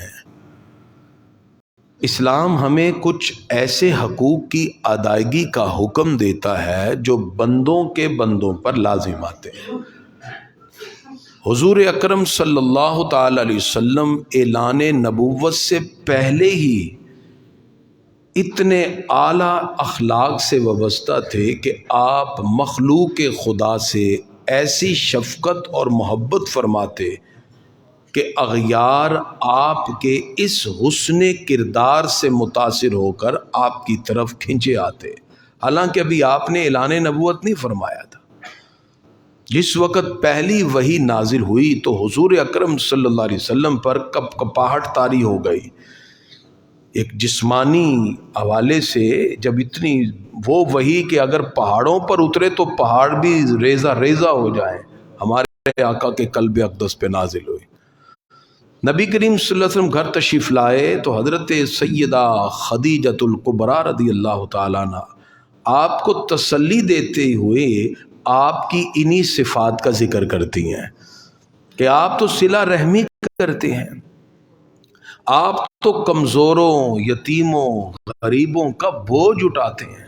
ہیں۔ اسلام ہمیں کچھ ایسے حقوق کی ادائیگی کا حکم دیتا ہے جو بندوں کے بندوں پر لازم آتے ہیں۔ حضور اکرم صلی اللہ تعالی علیہ وسلم اعلان نبوت سے پہلے ہی اتنے اعلیٰ اخلاق سے وابستہ تھے کہ آپ مخلوق خدا سے ایسی شفقت اور محبت فرماتے کہ اغیار آپ کے اس حسن کردار سے متاثر ہو کر آپ کی طرف کھنچے آتے، حالانکہ ابھی آپ نے اعلان نبوت نہیں فرمایا تھا۔ جس وقت پہلی وحی نازل ہوئی تو حضور اکرم صلی اللہ علیہ وسلم پر کپ کپاہٹ طاری ہو گئی۔ ایک جسمانی حوالے سے جب اتنی وہ وحی کہ اگر پہاڑوں پر اترے تو پہاڑ بھی ریزہ ریزہ ہو جائیں، ہمارے آقا کے قلب اقدس پہ نازل ہوئی۔ نبی کریم صلی اللہ علیہ وسلم گھر تشریف لائے تو حضرت سیدہ خدیجۃ الکبریٰ رضی اللہ تعالیٰ عنہ آپ کو تسلی دیتے ہوئے آپ کی انہی صفات کا ذکر کرتی ہیں کہ آپ تو صلہ رحمی کرتے ہیں، آپ تو کمزوروں، یتیموں، غریبوں کا بوجھ اٹھاتے ہیں،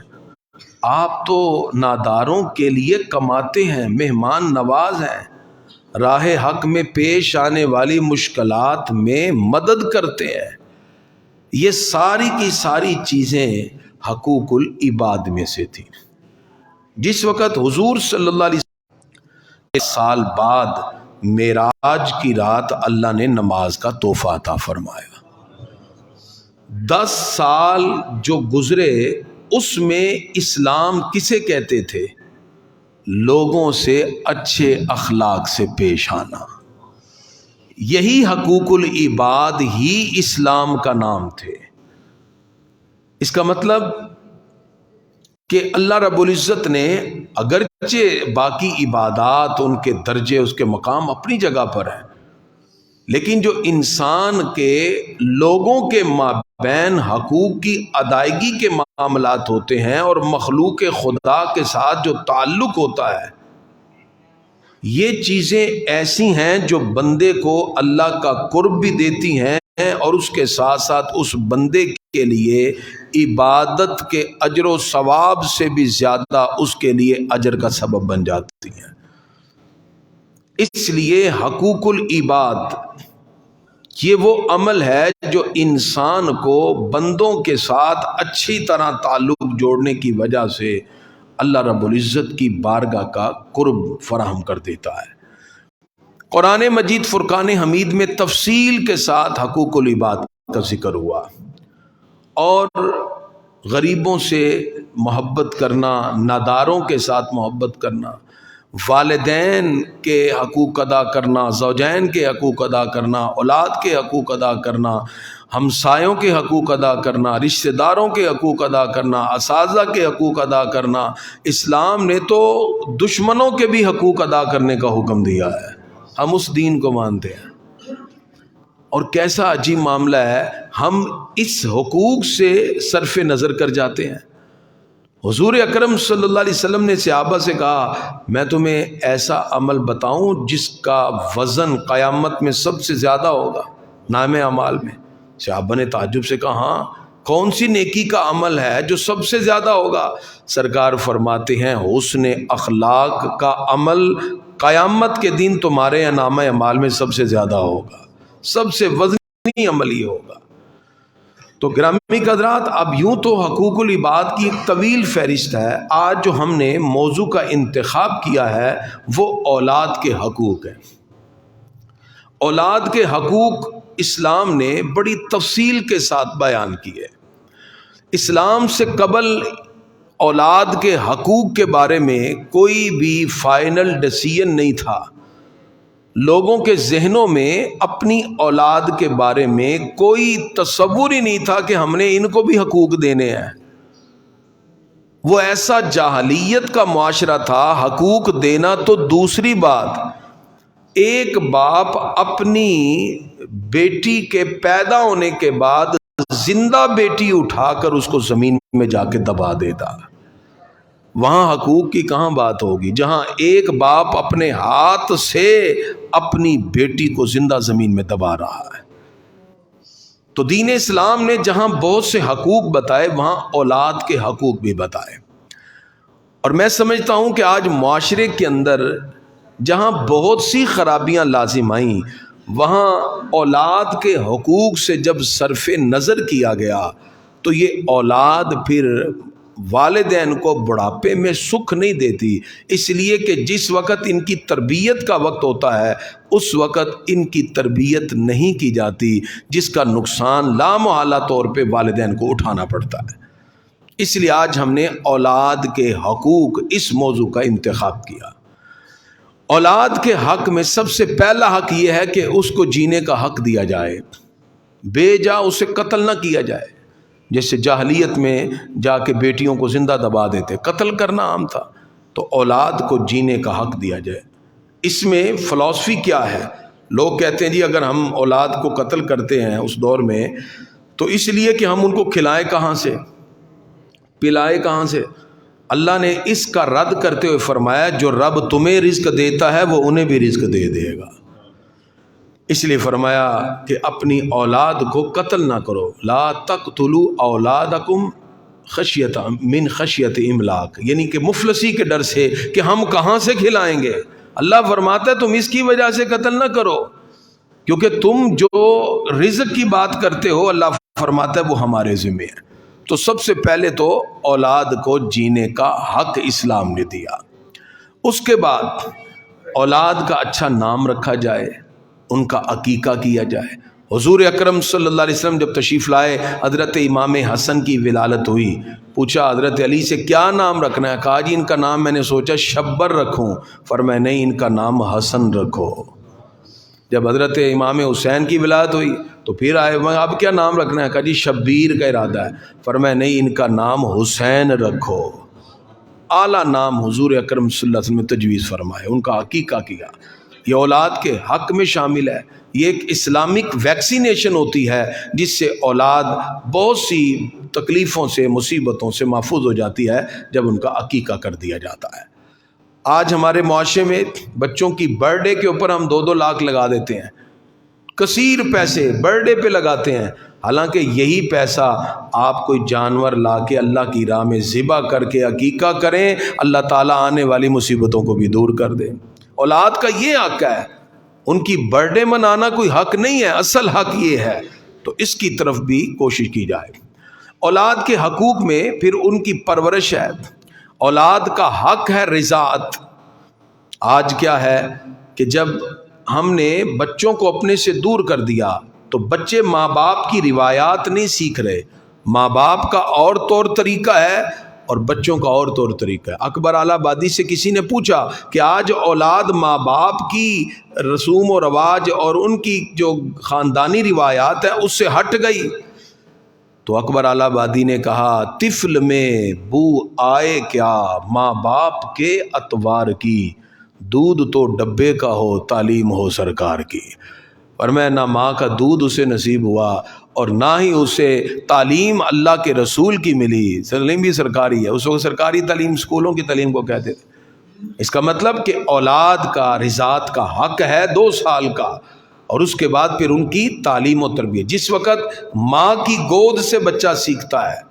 آپ تو ناداروں کے لیے کماتے ہیں، مہمان نواز ہیں، راہ حق میں پیش آنے والی مشکلات میں مدد کرتے ہیں۔ یہ ساری کی ساری چیزیں حقوق العباد میں سے تھیں۔ جس وقت حضور صلی اللہ علیہ وسلم سال بعد معراج کی رات اللہ نے نماز کا تحفہ عطا فرمایا۔ 10 سال جو گزرے اس میں اسلام کسے کہتے تھے؟ لوگوں سے اچھے اخلاق سے پیش آنا۔ یہی حقوق العباد ہی اسلام کا نام تھے۔ اس کا مطلب کہ اللہ رب العزت نے اگرچہ باقی عبادات ان کے درجے اس کے مقام اپنی جگہ پر ہیں، لیکن جو انسان کے لوگوں کے مابین حقوق کی ادائیگی کے معاملات ہوتے ہیں اور مخلوق خدا کے ساتھ جو تعلق ہوتا ہے، یہ چیزیں ایسی ہیں جو بندے کو اللہ کا قرب بھی دیتی ہیں اور اس کے ساتھ ساتھ اس بندے کے لیے عبادت کے اجر و ثواب سے بھی زیادہ اس کے لیے اجر کا سبب بن جاتی ہیں۔ اس لیے حقوق العباد یہ وہ عمل ہے جو انسان کو بندوں کے ساتھ اچھی طرح تعلق جوڑنے کی وجہ سے اللہ رب العزت کی بارگاہ کا قرب فراہم کر دیتا ہے۔ قرآن مجید فرقان حمید میں تفصیل کے ساتھ حقوق العباد کا ذکر ہوا، اور غریبوں سے محبت کرنا، ناداروں کے ساتھ محبت کرنا، والدین کے حقوق ادا کرنا، زوجین کے حقوق ادا کرنا، اولاد کے حقوق ادا کرنا، ہمسایوں کے حقوق ادا کرنا، رشتہ داروں کے حقوق ادا کرنا، اساتذہ کے حقوق ادا کرنا۔ اسلام نے تو دشمنوں کے بھی حقوق ادا کرنے کا حکم دیا ہے۔ ہم اس دین کو مانتے ہیں، اور کیسا عجیب معاملہ ہے، ہم اس حقوق سے صرف نظر کر جاتے ہیں۔ حضور اکرم صلی اللہ علیہ وسلم نے صحابہ سے کہا، میں تمہیں ایسا عمل بتاؤں جس کا وزن قیامت میں سب سے زیادہ ہوگا نام اعمال میں؟ صحابہ نے تعجب سے کہا، ہاں، کون سی نیکی کا عمل ہے جو سب سے زیادہ ہوگا؟ سرکار فرماتے ہیں، حسن اخلاق کا عمل قیامت کے دن تمہارے نام اعمال میں سب سے زیادہ ہوگا، سب سے وزنی عمل یہ ہوگا۔ تو گرامی قدرات، اب یوں تو حقوق العباد کی ایک طویل فہرست ہے۔ آج جو ہم نے موضوع کا انتخاب کیا ہے وہ اولاد کے حقوق ہیں۔ اولاد کے حقوق اسلام نے بڑی تفصیل کے ساتھ بیان کیے۔ اسلام سے قبل اولاد کے حقوق کے بارے میں کوئی بھی فائنل ڈیسیژن نہیں تھا۔ لوگوں کے ذہنوں میں اپنی اولاد کے بارے میں کوئی تصور ہی نہیں تھا کہ ہم نے ان کو بھی حقوق دینے ہیں۔ وہ ایسا جاہلیت کا معاشرہ تھا، حقوق دینا تو دوسری بات، ایک باپ اپنی بیٹی کے پیدا ہونے کے بعد زندہ بیٹی اٹھا کر اس کو زمین میں جا کے دبا دیتا۔ وہاں حقوق کی کہاں بات ہوگی جہاں ایک باپ اپنے ہاتھ سے اپنی بیٹی کو زندہ زمین میں دبا رہا ہے۔ تو دین اسلام نے جہاں بہت سے حقوق بتائے وہاں اولاد کے حقوق بھی بتائے. اور میں سمجھتا ہوں کہ آج معاشرے کے اندر جہاں بہت سی خرابیاں لازم آئیں وہاں اولاد کے حقوق سے جب صرف نظر کیا گیا تو یہ اولاد پھر والدین کو بڑھاپے میں سکھ نہیں دیتی، اس لیے کہ جس وقت ان کی تربیت کا وقت ہوتا ہے اس وقت ان کی تربیت نہیں کی جاتی، جس کا نقصان لامحالہ طور پہ والدین کو اٹھانا پڑتا ہے. اس لیے آج ہم نے اولاد کے حقوق اس موضوع کا انتخاب کیا. اولاد کے حق میں سب سے پہلا حق یہ ہے کہ اس کو جینے کا حق دیا جائے، بے جا اسے قتل نہ کیا جائے. جیسے جاہلیت میں جا کے بیٹیوں کو زندہ دبا دیتے، قتل کرنا عام تھا. تو اولاد کو جینے کا حق دیا جائے. اس میں فلسفی کیا ہے؟ لوگ کہتے ہیں جی اگر ہم اولاد کو قتل کرتے ہیں اس دور میں تو اس لیے کہ ہم ان کو کھلائے کہاں سے، پلائے کہاں سے. اللہ نے اس کا رد کرتے ہوئے فرمایا جو رب تمہیں رزق دیتا ہے وہ انہیں بھی رزق دے دے گا. اس لیے فرمایا کہ اپنی اولاد کو قتل نہ کرو، لا تقتلوا اولادکم خشیت من خشیت املاق، یعنی کہ مفلسی کے ڈر سے کہ ہم کہاں سے کھلائیں گے. اللہ فرماتا ہے تم اس کی وجہ سے قتل نہ کرو، کیونکہ تم جو رزق کی بات کرتے ہو اللہ فرماتا ہے وہ ہمارے ذمہ ہے. تو سب سے پہلے تو اولاد کو جینے کا حق اسلام نے دیا. اس کے بعد اولاد کا اچھا نام رکھا جائے، ان کا عقیقہ کیا جائے. حضور اکرم صلی اللہ علیہ وسلم جب تشریف لائے حضرت امام حسن کی ولادت ہوئی، پوچھا حضرت علی سے کیا نام رکھنا ہے؟ کہا جی ان کا نام میں نے سوچا شبر رکھوں. فرمایا نہیں، ان کا نام حسن رکھو. جب حضرت امام حسین کی ولادت ہوئی تو پھر آئے اب کیا نام رکھنا ہے؟ کہا جی شبیر کا ارادہ ہے. فرمایا نہیں، ان کا نام حسین رکھو. اعلیٰ نام حضور اکرم صلی اللہ علیہ وسلم نے تجویز فرمائے، ان کا عقیقہ کیا. یہ اولاد کے حق میں شامل ہے. یہ ایک اسلامک ویکسینیشن ہوتی ہے جس سے اولاد بہت سی تکلیفوں سے مصیبتوں سے محفوظ ہو جاتی ہے جب ان کا عقیقہ کر دیا جاتا ہے. آج ہمارے معاشرے میں بچوں کی برتھ ڈے کے اوپر ہم 2-2 لاکھ لگا دیتے ہیں، کثیر پیسے برتھ ڈے پہ لگاتے ہیں، حالانکہ یہی پیسہ آپ کوئی جانور لا کے اللہ کی راہ میں ذبح کر کے عقیقہ کریں، اللہ تعالیٰ آنے والی مصیبتوں کو بھی دور کر دیں. اولاد کا یہ حق ہے، ان کی برتھ ڈے منانا کوئی حق نہیں ہے، اصل حق یہ ہے. تو اس کی طرف بھی کوشش کی جائے. اولاد کے حقوق میں پھر ان کی پرورش ہے. اولاد کا حق ہے رضاعت. آج کیا ہے کہ جب ہم نے بچوں کو اپنے سے دور کر دیا تو بچے ماں باپ کی روایات نہیں سیکھ رہے. ماں باپ کا اور طور طریقہ ہے اور بچوں کا اور طور طریقہ ہے. اکبر اعلی آبادی سے کسی نے پوچھا کہ آج اولاد ماں باپ کی رسوم و رواج اور ان کی جو خاندانی روایات ہے اس سے ہٹ گئی. تو اکبر اعلی آبادی نے کہا طفل میں بو آئے کیا ماں باپ کے اتوار کی، دودھ تو ڈبے کا ہو تعلیم ہو سرکار کی. اور میں نہ ماں کا دودھ اسے نصیب ہوا اور نہ ہی اسے تعلیم اللہ کے رسول کی ملی. تعلیم بھی سرکاری ہے، اس وقت سرکاری تعلیم اسکولوں کی تعلیم کو کہتے تھے. اس کا مطلب کہ اولاد کا رضاعت کا حق ہے 2 سال کا، اور اس کے بعد پھر ان کی تعلیم و تربیت. جس وقت ماں کی گود سے بچہ سیکھتا ہے،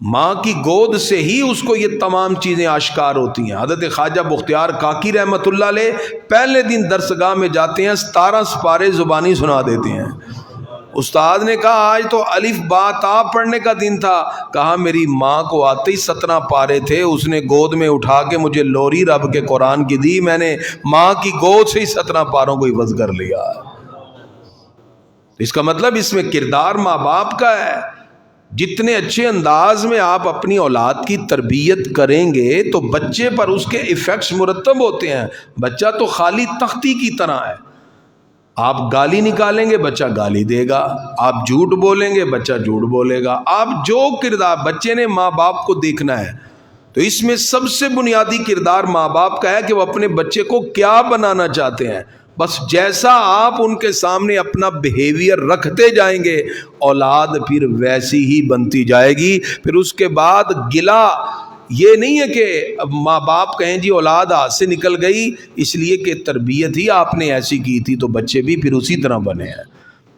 ماں کی گود سے ہی اس کو یہ تمام چیزیں آشکار ہوتی ہیں. حضرت خواجہ بختیار کاکی رحمۃ اللہ علیہ پہلے دن درسگاہ میں جاتے ہیں، 17 سپارے زبانی سنا دیتے ہیں. استاد نے کہا آج تو الف با تا پڑھنے کا دن تھا. کہا میری ماں کو آتے ہی 17 پارے تھے، اس نے گود میں اٹھا کے مجھے لوری رب کے قرآن کی دی، میں نے ماں کی گود سے ہی 17 پاروں کو حفظ کر لیا. اس کا مطلب اس میں کردار ماں باپ کا ہے. جتنے اچھے انداز میں آپ اپنی اولاد کی تربیت کریں گے تو بچے پر اس کے ایفیکٹس مرتب ہوتے ہیں. بچہ تو خالی تختی کی طرح ہے، آپ گالی نکالیں گے بچہ گالی دے گا، آپ جھوٹ بولیں گے بچہ جھوٹ بولے گا. آپ جو کردار بچے نے ماں باپ کو دیکھنا ہے، تو اس میں سب سے بنیادی کردار ماں باپ کا ہے کہ وہ اپنے بچے کو کیا بنانا چاہتے ہیں. بس جیسا آپ ان کے سامنے اپنا بیہیویئر رکھتے جائیں گے اولاد پھر ویسی ہی بنتی جائے گی. پھر اس کے بعد گلا یہ نہیں ہے کہ ماں باپ کہیں جی اولاد ہاتھ سے نکل گئی اس لیے کہ تربیت ہی آپ نے ایسی کی تھی تو بچے بھی پھر اسی طرح بنے ہیں.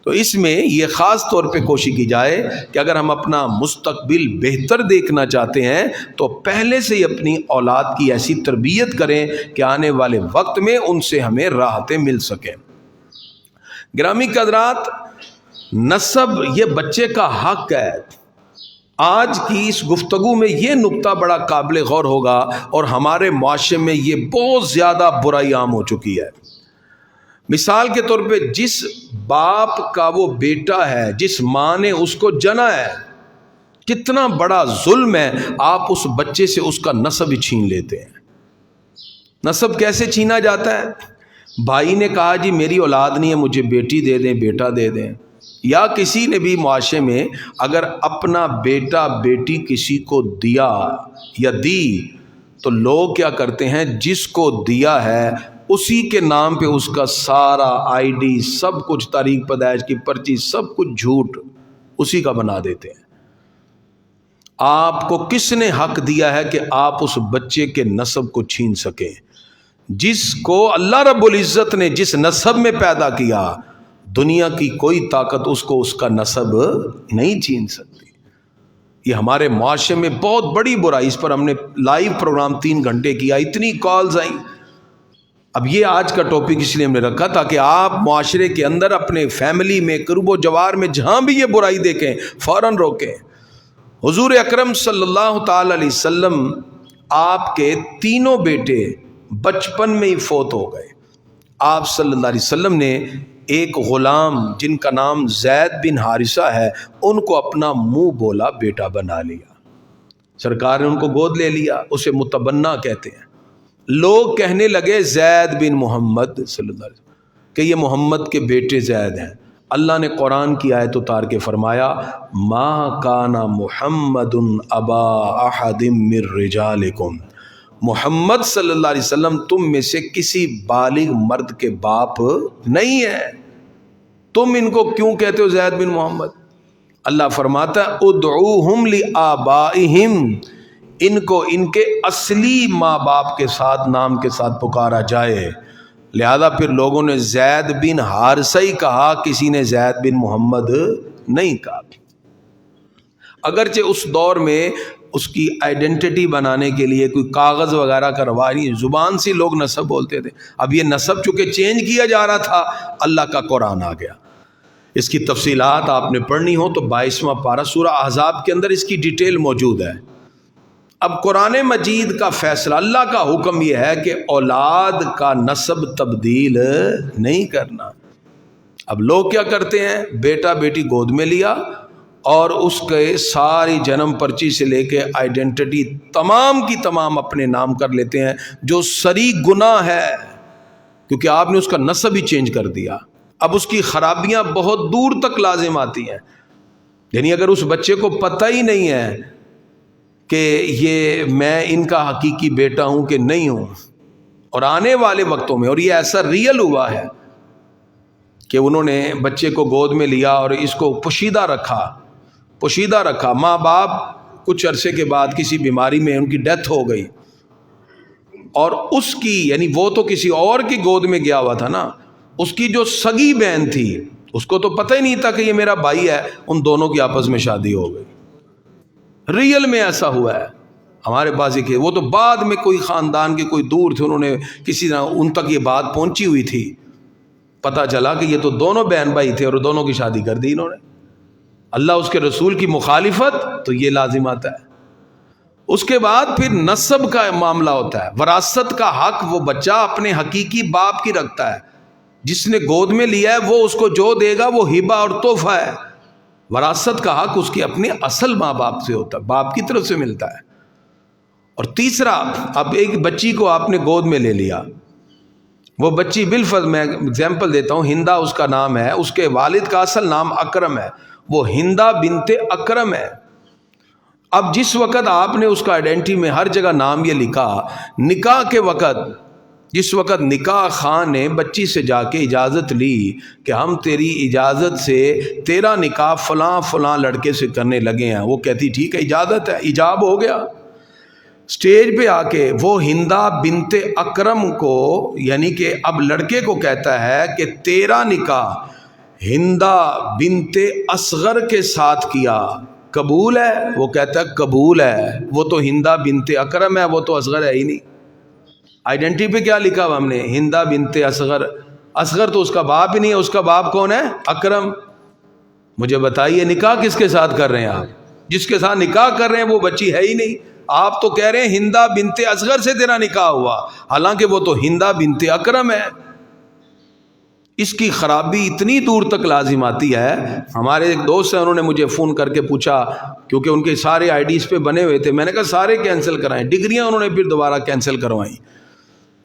تو اس میں یہ خاص طور پہ کوشش کی جائے کہ اگر ہم اپنا مستقبل بہتر دیکھنا چاہتے ہیں تو پہلے سے ہی اپنی اولاد کی ایسی تربیت کریں کہ آنے والے وقت میں ان سے ہمیں راحتیں مل سکیں۔ گرامی قدرات، نسب یہ بچے کا حق ہے۔ آج کی اس گفتگو میں یہ نقطہ بڑا قابل غور ہوگا، اور ہمارے معاشرے میں یہ بہت زیادہ برائی عام ہو چکی ہے۔ مثال کے طور پہ جس باپ کا وہ بیٹا ہے، جس ماں نے اس کو جنا ہے، کتنا بڑا ظلم ہے، آپ اس بچے سے اس کا نسب ہی چھین لیتے ہیں۔ نسب کیسے چھینا جاتا ہے؟ بھائی نے کہا جی میری اولاد نہیں ہے، مجھے بیٹی دے دیں، بیٹا دے دیں، یا کسی نے بھی معاشرے میں اگر اپنا بیٹا بیٹی کسی کو دیا یا دی تو لوگ کیا کرتے ہیں، جس کو دیا ہے اسی کے نام پہ اس کا سارا آئی ڈی، سب کچھ، تاریخ پیدائش کی پرچی، سب کچھ جھوٹ اسی کا بنا دیتے ہیں۔ آپ کو کس نے حق دیا ہے کہ آپ اس بچے کے نسب کو چھین سکیں؟ جس کو اللہ رب العزت نے جس نسب میں پیدا کیا، دنیا کی کوئی طاقت اس کو اس کا نسب نہیں چھین سکتی۔ یہ ہمارے معاشرے میں بہت بڑی برائی، اس پر ہم نے لائیو پروگرام 3 گھنٹے کیا، اتنی کالز آئیں۔ اب یہ آج کا ٹاپک اس لیے ہم نے رکھا تھا کہ آپ معاشرے کے اندر، اپنے فیملی میں، قرب و جوار میں جہاں بھی یہ برائی دیکھیں فوراً روکیں۔ حضور اکرم صلی اللہ تعالی علیہ وسلم، آپ کے تینوں بیٹے بچپن میں ہی فوت ہو گئے۔ آپ صلی اللہ علیہ وسلم نے ایک غلام جن کا نام زید بن حارثہ ہے، ان کو اپنا منہ بولا بیٹا بنا لیا۔ سرکار نے ان کو گود لے لیا، اسے متبنہ کہتے ہیں۔ لوگ کہنے لگے زید بن محمد صلی اللہ علیہ وسلم کہ یہ محمد کے بیٹے زید ہیں۔ اللہ نے قرآن کی آیت اتار کے فرمایا، ما کان محمد ابا احد من رجالکم، محمد صلی اللہ علیہ وسلم تم میں سے کسی بالغ مرد کے باپ نہیں ہے، تم ان کو کیوں کہتے ہو زید بن محمد؟ اللہ فرماتا ہے ادعوہم لآبائہم، ان کو ان کے اصلی ماں باپ کے ساتھ، نام کے ساتھ پکارا جائے۔ لہذا پھر لوگوں نے زید بن حارثہ ہی کہا، کسی نے زید بن محمد نہیں کہا۔ اگرچہ اس دور میں اس کی آئیڈینٹی بنانے کے لیے کوئی کاغذ وغیرہ کروا نہیں، زبان سے لوگ نسب بولتے تھے۔ اب یہ نسب چونکہ چینج کیا جا رہا تھا، اللہ کا قرآن آ گیا۔ اس کی تفصیلات آپ نے پڑھنی ہو تو 22واں پارہ سورہ احزاب کے اندر اس کی ڈیٹیل موجود ہے۔ اب قرآن مجید کا فیصلہ، اللہ کا حکم یہ ہے کہ اولاد کا نسب تبدیل نہیں کرنا۔ اب لوگ کیا کرتے ہیں، بیٹا بیٹی گود میں لیا اور اس کے ساری جنم پرچی سے لے کے آئیڈینٹی تمام کی تمام اپنے نام کر لیتے ہیں، جو سری گناہ ہے، کیونکہ آپ نے اس کا نسب ہی چینج کر دیا۔ اب اس کی خرابیاں بہت دور تک لازم آتی ہیں۔ یعنی اگر اس بچے کو پتہ ہی نہیں ہے کہ یہ میں ان کا حقیقی بیٹا ہوں کہ نہیں ہوں، اور آنے والے وقتوں میں، اور یہ ایسا ریئل ہوا ہے کہ انہوں نے بچے کو گود میں لیا اور اس کو پوشیدہ رکھا، ماں باپ کچھ عرصے کے بعد کسی بیماری میں ان کی ڈیتھ ہو گئی، اور اس کی، یعنی وہ تو کسی اور کی گود میں گیا ہوا تھا نا، اس کی جو سگی بہن تھی اس کو تو پتہ ہی نہیں تھا کہ یہ میرا بھائی ہے، ان دونوں کی آپس میں شادی ہو گئی۔ ریئل میں ایسا ہوا ہے ہمارے پاس ہی، وہ تو بعد میں کوئی خاندان کے کوئی دور تھے، انہوں نے کسی طرح ان تک یہ بات پہنچی ہوئی تھی، پتہ چلا کہ یہ تو دونوں بہن بھائی تھے اور دونوں کی شادی کر دی انہوں نے۔ اللہ اس کے رسول کی مخالفت تو یہ لازم آتا ہے۔ اس کے بعد پھر نسب کا معاملہ ہوتا ہے، وراثت کا حق وہ بچہ اپنے حقیقی باپ کی رکھتا ہے، جس نے گود میں لیا ہے وہ اس کو جو دے گا وہ ہبہ اور تحفہ ہے۔ وراثت کا حق اس کے اپنے اصل ماں باپ سے ہوتا ہے، باپ کی طرف سے ملتا ہے۔ اور تیسرا، اب ایک بچی کو آپ نے گود میں لے لیا، وہ بچی بالفرض، میں اگزامپل دیتا ہوں، ہندا اس کا نام ہے، اس کے والد کا اصل نام اکرم ہے، وہ ہندا بنت اکرم ہے۔ اب جس وقت آپ نے اس کا آئیڈینٹی میں ہر جگہ نام یہ لکھا، نکاح کے وقت، جس وقت نکاح خان نے بچی سے جا کے اجازت لی کہ ہم تیری اجازت سے تیرا نکاح فلاں فلاں لڑکے سے کرنے لگے ہیں، وہ کہتی ٹھیک ہے، اجازت ہے، ایجاب ہو گیا۔ سٹیج پہ آ کے وہ ہندا بنت اکرم کو، یعنی کہ اب لڑکے کو کہتا ہے کہ تیرا نکاح ہندا بنت اصغر کے ساتھ کیا، قبول ہے؟ وہ کہتا ہے قبول ہے، وہ تو ہندا بنت اکرم ہے، وہ تو اصغر ہے ہی نہیں۔ آئیڈینٹی پہ کیا لکھا ہوا ہم نے؟ ہندا بنت اصغر، اصغر تو اس کا باپ ہی نہیں ہے، اس کا باپ کون ہے؟ اکرم۔ مجھے بتائیے نکاح کس کے ساتھ کر رہے ہیں آپ؟ جس کے ساتھ نکاح کر رہے ہیں وہ بچی ہے ہی نہیں۔ آپ تو کہہ رہے ہیں ہندا بنت اصغر سے تیرا نکاح ہوا، حالانکہ وہ تو ہندا بنت اکرم ہے۔ اس کی خرابی اتنی دور تک لازم آتی ہے۔ ہمارے ایک دوست ہیں، انہوں نے مجھے فون کر کے پوچھا، کیونکہ ان کے سارے آئی ڈیز پہ بنے ہوئے تھے، میں نے کہا سارے کینسل کرائیں، ڈگریاں انہوں نے پھر دوبارہ کینسل کروائیں۔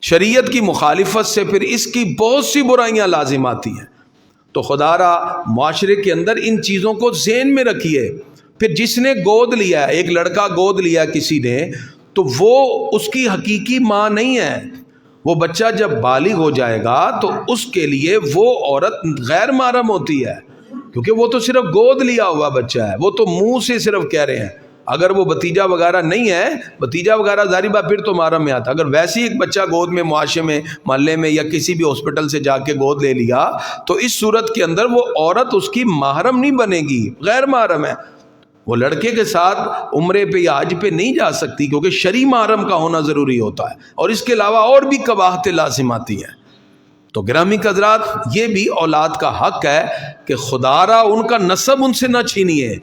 شریعت کی مخالفت سے پھر اس کی بہت سی برائیاں لازم آتی ہیں۔ تو خدا را معاشرے کے اندر ان چیزوں کو ذہن میں رکھیے۔ پھر جس نے گود لیا ہے، ایک لڑکا گود لیا کسی نے، تو وہ اس کی حقیقی ماں نہیں ہے۔ وہ بچہ جب بالغ ہو جائے گا تو اس کے لیے وہ عورت غیر محرم ہوتی ہے، کیونکہ وہ تو صرف گود لیا ہوا بچہ ہے، وہ تو منہ سے صرف کہہ رہے ہیں۔ اگر وہ بھتیجا وغیرہ نہیں ہے، بھتیجا وغیرہ ظاہری بات پھر تو محرم میں آتا۔ اگر ویسے ہی ایک بچہ گود میں معاشرے میں، محلے میں یا کسی بھی ہاسپٹل سے جا کے گود لے لیا، تو اس صورت کے اندر وہ عورت اس کی محرم نہیں بنے گی، غیر محرم ہے۔ وہ لڑکے کے ساتھ عمرے پہ یا حج پہ نہیں جا سکتی، کیونکہ شرعی محرم کا ہونا ضروری ہوتا ہے، اور اس کے علاوہ اور بھی قباحتیں لازم آتی ہیں۔ تو گرامی حضرات، یہ بھی اولاد کا حق ہے کہ خدا را ان کا نسب ان سے نہ چھینیے،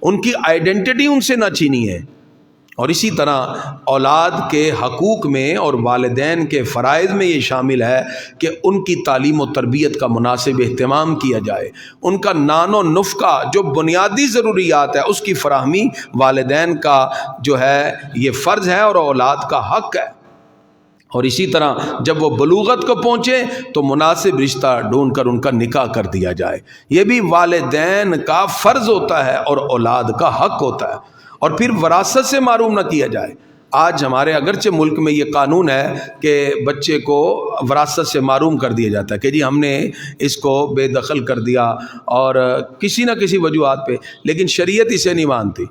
ان کی آئیڈینٹی ان سے نہ چھینیے۔ اور اسی طرح اولاد کے حقوق میں اور والدین کے فرائض میں یہ شامل ہے کہ ان کی تعلیم و تربیت کا مناسب اہتمام کیا جائے، ان کا نان و نفقہ جو بنیادی ضروریات ہے اس کی فراہمی والدین کا جو ہے یہ فرض ہے اور اولاد کا حق ہے۔ اور اسی طرح جب وہ بلوغت کو پہنچے تو مناسب رشتہ ڈھونڈ کر ان کا نکاح کر دیا جائے، یہ بھی والدین کا فرض ہوتا ہے اور اولاد کا حق ہوتا ہے۔ اور پھر وراثت سے معروم نہ کیا جائے۔ آج ہمارے اگرچہ ملک میں یہ قانون ہے کہ بچے کو وراثت سے معروم کر دیا جاتا ہے کہ جی ہم نے اس کو بے دخل کر دیا اور کسی نہ کسی وجوہات پہ، لیکن شریعت اسے نہیں مانتی۔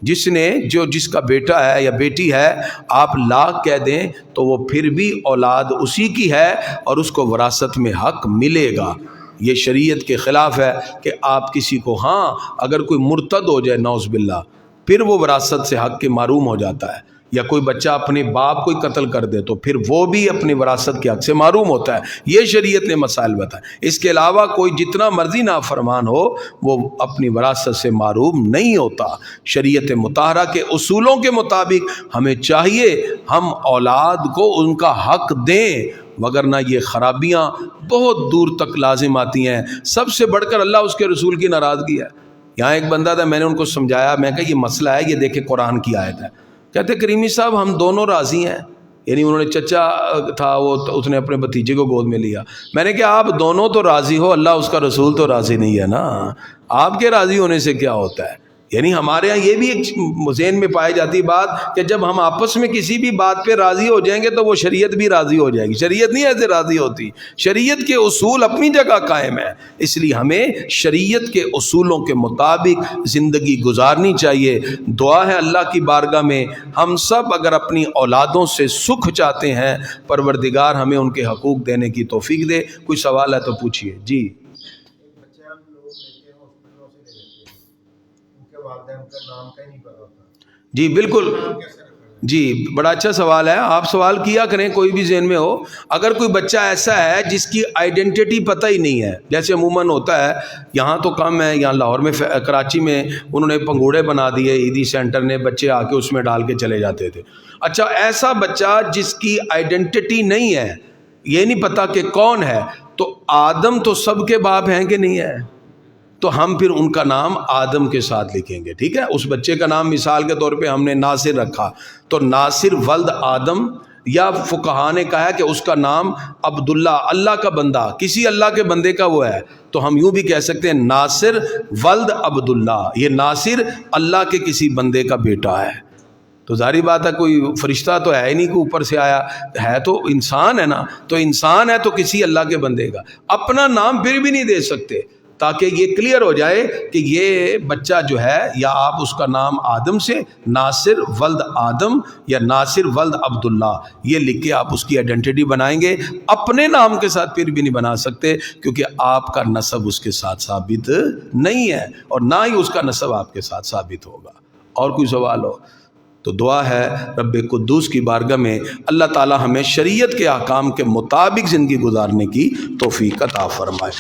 جس کا بیٹا ہے یا بیٹی ہے، آپ لاکھ کہہ دیں تو وہ پھر بھی اولاد اسی کی ہے اور اس کو وراثت میں حق ملے گا۔ یہ شریعت کے خلاف ہے کہ آپ کسی کو، ہاں اگر کوئی مرتد ہو جائے نعوذ باللہ، پھر وہ وراثت سے حق کے محروم ہو جاتا ہے، یا کوئی بچہ اپنے باپ کو قتل کر دے تو پھر وہ بھی اپنی وراثت کے حق سے محروم ہوتا ہے۔ یہ شریعت نے مسائل بتائے۔ اس کے علاوہ کوئی جتنا مرضی نافرمان ہو وہ اپنی وراثت سے محروم نہیں ہوتا۔ شریعت مطہرہ کے اصولوں کے مطابق ہمیں چاہیے ہم اولاد کو ان کا حق دیں، وگرنہ یہ خرابیاں بہت دور تک لازم آتی ہیں۔ سب سے بڑھ کر اللہ اس کے رسول کی ناراضگی ہے۔ یہاں ایک بندہ تھا، میں نے ان کو سمجھایا، میں کہا یہ مسئلہ ہے، یہ دیکھیں قرآن کی آیت ہے۔ کہتے کریمی صاحب ہم دونوں راضی ہیں، یعنی انہوں نے چچا تھا وہ، اس نے اپنے بھتیجے کو گود میں لیا۔ میں نے کہا آپ دونوں تو راضی ہو، اللہ اس کا رسول تو راضی نہیں ہے نا، آپ کے راضی ہونے سے کیا ہوتا ہے؟ یعنی ہمارے ہاں یہ بھی ایک ذہن میں پائی جاتی بات کہ جب ہم آپس میں کسی بھی بات پہ راضی ہو جائیں گے تو وہ شریعت بھی راضی ہو جائے گی۔ شریعت نہیں ایسے راضی ہوتی، شریعت کے اصول اپنی جگہ قائم ہیں، اس لیے ہمیں شریعت کے اصولوں کے مطابق زندگی گزارنی چاہیے۔ دعا ہے اللہ کی بارگاہ میں ہم سب اگر اپنی اولادوں سے سکھ چاہتے ہیں، پروردگار ہمیں ان کے حقوق دینے کی توفیق دے۔ کوئی سوال ہے تو پوچھیے جی۔ جی بالکل، جی بڑا اچھا سوال ہے، آپ سوال کیا کریں کوئی بھی ذہن میں ہو۔ اگر کوئی بچہ ایسا ہے جس کی آئیڈینٹی پتہ ہی نہیں ہے، جیسے عموماً ہوتا ہے، یہاں تو کم ہے، یہاں لاہور میں کراچی میں انہوں نے پنگوڑے بنا دیے، عیدی سینٹر نے بچے آ کے اس میں ڈال کے چلے جاتے تھے۔ اچھا ایسا بچہ جس کی آئیڈینٹی نہیں ہے، یہ نہیں پتہ کہ کون ہے، تو آدم تو سب کے باپ ہیں کہ نہیں ہے، تو ہم پھر ان کا نام آدم کے ساتھ لکھیں گے، ٹھیک ہے؟ اس بچے کا نام مثال کے طور پہ ہم نے ناصر رکھا تو ناصر ولد آدم، یا فقہا نے کہا ہے کہ اس کا نام عبداللہ، اللہ کا بندہ، کسی اللہ کے بندے کا وہ ہے، تو ہم یوں بھی کہہ سکتے ہیں ناصر ولد عبداللہ، یہ ناصر اللہ کے کسی بندے کا بیٹا ہے۔ تو ظاہری بات ہے کوئی فرشتہ تو ہے ہی نہیں کہ اوپر سے آیا ہے، تو انسان ہے نا، تو انسان ہے تو کسی اللہ کے بندے کا۔ اپنا نام پھر بھی نہیں دے سکتے، تاکہ یہ کلیئر ہو جائے کہ یہ بچہ جو ہے یا آپ اس کا نام آدم سے ناصر ولد آدم یا ناصر ولد عبداللہ یہ لکھ کے آپ اس کی آئیڈینٹی بنائیں گے. اپنے نام کے ساتھ پھر بھی نہیں بنا سکتے کیونکہ آپ کا نسب اس کے ساتھ ثابت نہیں ہے اور نہ ہی اس کا نسب آپ کے ساتھ ثابت ہوگا. اور کوئی سوال ہو تو دعا ہے رب قدوس کی بارگاہ میں اللہ تعالی ہمیں شریعت کے احکام کے مطابق زندگی گزارنے کی توفیق عطا فرمائے.